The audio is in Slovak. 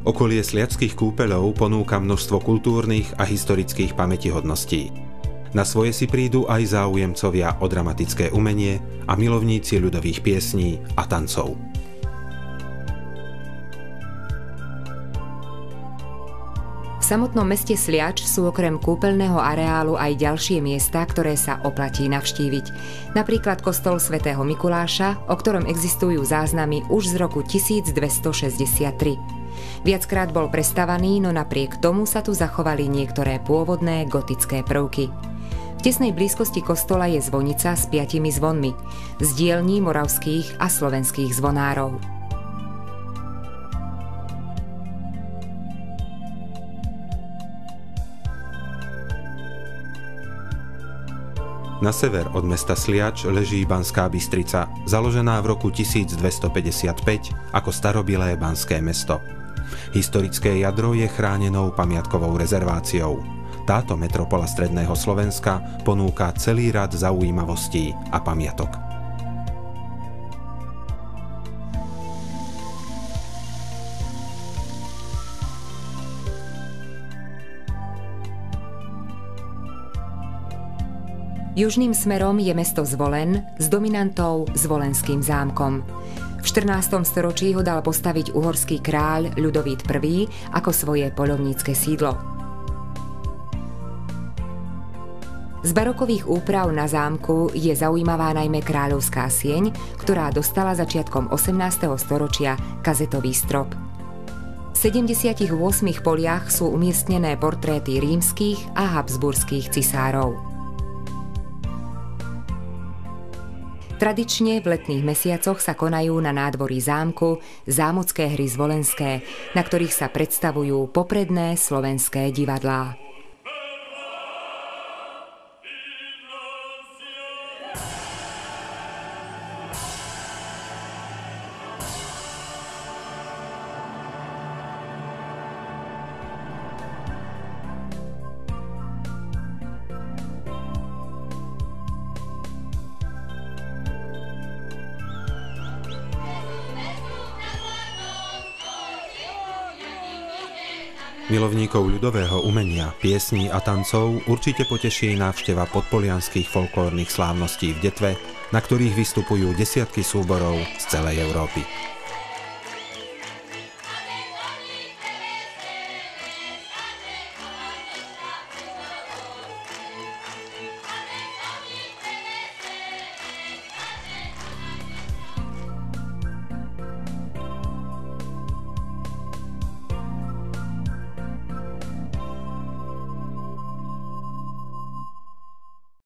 Okolie sliačských kúpeľov ponúka množstvo kultúrnych a historických pamätihodností. Na svoje si prídu aj záujemcovia o dramatické umenie a milovníci ľudových piesní a tancov. V samotnom meste Sliač sú okrem kúpeľného areálu aj ďalšie miesta, ktoré sa oplatí navštíviť. Napríklad kostol svätého Mikuláša, o ktorom existujú záznamy už z roku 1263. Viackrát bol prestavaný, no napriek tomu sa tu zachovali niektoré pôvodné gotické prvky. V tesnej blízkosti kostola je zvonica s 5 zvonmi, z dielní moravských a slovenských zvonárov. Na sever od mesta Sliač leží Banská Bystrica, založená v roku 1255 ako starobilé banské mesto. Historické jadro je chránenou pamiatkovou rezerváciou. Táto metropola stredného Slovenska ponúka celý rad zaujímavostí a pamiatok. Južným smerom je mesto Zvolen s dominantou Zvolenským zámkom. V 14. storočí ho dal postaviť uhorský kráľ Ľudovít I. ako svoje poľovnícke sídlo. Z barokových úprav na zámku je zaujímavá najmä kráľovská sieň, ktorá dostala začiatkom 18. storočia kazetový strop. V 78 poliach sú umiestnené portréty rímskych a habsburských cisárov. Tradične v letných mesiacoch sa konajú na nádvorí zámku zámocké hry zvolenské, na ktorých sa predstavujú popredné slovenské divadlá. Milovníkov ľudového umenia, piesní a tancov určite poteší návšteva podpolianských folklórnych slávností v Detve, na ktorých vystupujú desiatky súborov z celej Európy.